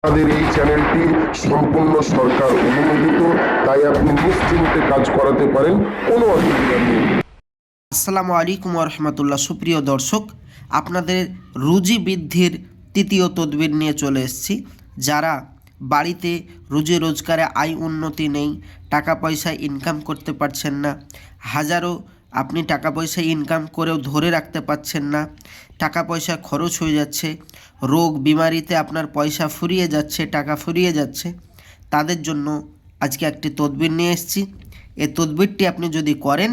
আমাদের এই চ্যানেলটি সম্পূর্ণ সরকার অনুমোদিত, তাই আপনি নিশ্চিন্তে কাজ করাতে পারেন, কোনো অসুবিধা নেই। আসসালামু আলাইকুম রহমতুল্লাহ। সুপ্রিয় দর্শক, আপনাদের রুজি বৃদ্ধির তৃতীয় তদবির নিয়ে চলে এসেছি। যারা বাড়িতে রুজি রোজগারে আয় উন্নতি নেই, টাকা পয়সা ইনকাম করতে পারছেন না, হাজারো আপনি টাকা পয়সা ইনকাম করেও ধরে রাখতে পারছেন না, টাকা পয়সা খরচ হয়ে যাচ্ছে, রোগ বিমারিতে আপনার পয়সা ফুরিয়ে যাচ্ছে, টাকা ফুরিয়ে যাচ্ছে, তাদের জন্য আজকে একটি তদবির নিয়ে এসেছি। এই তদবিরটি আপনি যদি করেন,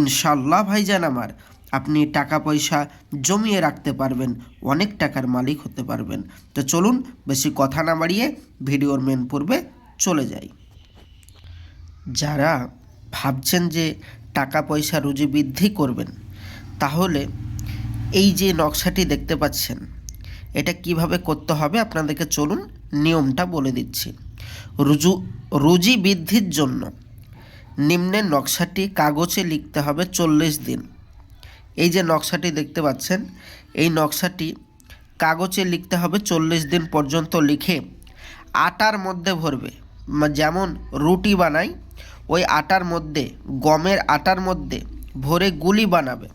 ইনশাল্লাহ ভাইজান আমার, আপনি টাকা পয়সা জমিয়ে রাখতে পারবেন, অনেক টাকার মালিক হতে পারবেন। তো চলুন বেশি কথা না বাড়িয়ে ভিডিওর মেন পর্বে চলে যাই। যারা ভাবছেন যে টাকা পয়সা রুজি বৃদ্ধি করবেন, তাহলে এই যে নকশাটি দেখতে পাচ্ছেন, এটা কিভাবে করতে হবে আপনাদেরকে চলুন নিয়মটা বলে দিচ্ছি। রুজি বৃদ্ধির জন্য নিম্নের নকশাটি কাগজে লিখতে হবে 40 দিন। এই যে নকশাটি দেখতে পাচ্ছেন, এই নকশাটি কাগজে লিখতে হবে 40 দিন পর্যন্ত। লিখে আটার মধ্যে ভরবে, যেমন রুটি বানাই ওই আটার মধ্যে, গমের আটার মধ্যে ভরে গুলি বানাবে।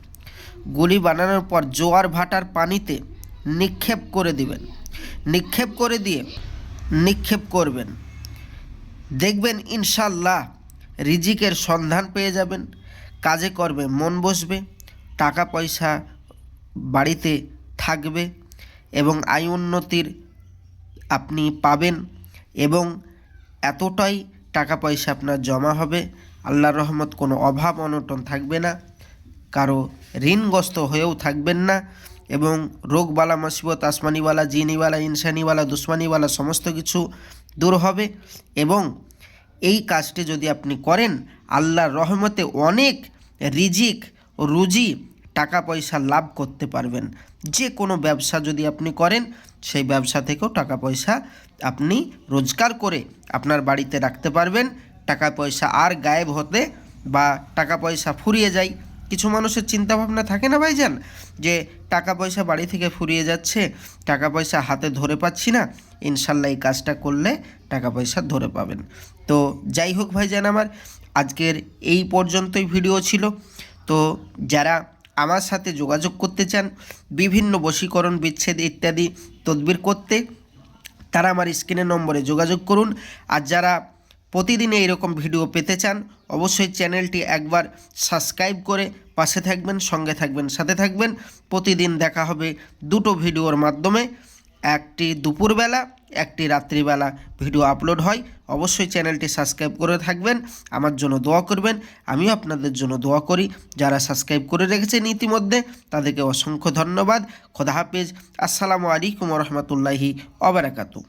গুলি বানানোর পর জোয়ার ভাটার পানিতে নিক্ষেপ করে দিবেন। নিক্ষেপ করবেন, দেখবেন ইনশাল্লাহ রিজিকের সন্ধান পেয়ে যাবেন, কাজে করবে মন বসবে, টাকা পয়সা বাড়িতে থাকবে এবং আয় উন্নতির আপনি পাবেন এবং এতটাই টাকা পয়সা আপনার জমা হবে, আল্লাহর রহমত কোনো অভাব অনটন থাকবে না, কারো ঋণগ্রস্ত হয়েও থাকবেন না এবং রোগবালা মুসিবত আসমানিওয়ালা জিনিওয়ালা ইনসানিওয়ালা দুশ্মনীওয়ালা সমস্ত কিছু দূর হবে। এবং এই কাজটি যদি আপনি করেন, আল্লাহর রহমতে অনেক রিজিক রুজি টাকা পয়সা লাভ করতে পারবেন। যে কোনো ব্যবসা যদি আপনি করেন, সেই ব্যবসা থেকেও টাকা পয়সা আপনি রোজগার করে আপনার বাড়িতে রাখতে পারবেন। টাকা পয়সা আর গায়েব হতে বা টাকা পয়সা ফুরিয়ে যায়, কিছু মানুষের চিন্তাভাবনা থাকে না ভাইজান, যে টাকা পয়সা বাড়ি থেকে ফুরিয়ে যাচ্ছে, টাকা পয়সা হাতে ধরে পাচ্ছি না। ইনশাল্লাহ এই কাজটা করলে টাকা পয়সা ধরে পাবেন। তো যাই হোক ভাইজান আমার, আজকের এই পর্যন্তই ভিডিও ছিল। তো যারা আমার সাথে যোগাযোগ করতে চান বিভিন্ন বশীকরণ বিচ্ছেদ ইত্যাদি তদবির করতে, তারা আমার স্ক্রিনের নম্বরে যোগাযোগ করুন। আর যারা প্রতিদিনে এরকম ভিডিও পেতে চান, অবশ্যই চ্যানেলটি একবার সাবস্ক্রাইব করে পাশে থাকবেন, সঙ্গে থাকবেন, সাথে থাকবেন। প্রতিদিন দেখা হবে দুটো ভিডিওর মাধ্যমে, একটি দুপুরবেলা, একটি রাত্রিবেলা ভিডিও আপলোড হয়। অবশ্যই চ্যানেলটি সাবস্ক্রাইব করে থাকবেন, আমার জন্য দোয়া করবেন, আমিও আপনাদের জন্য দোয়া করি। যারা সাবস্ক্রাইব করে রেখেছেন ইতিমধ্যে, তাদেরকে অসংখ্য ধন্যবাদ। খোদা হাফেজ। আসসালামু আলাইকুম রহমতুল্লাহি ওয়া বারাকাতুহু।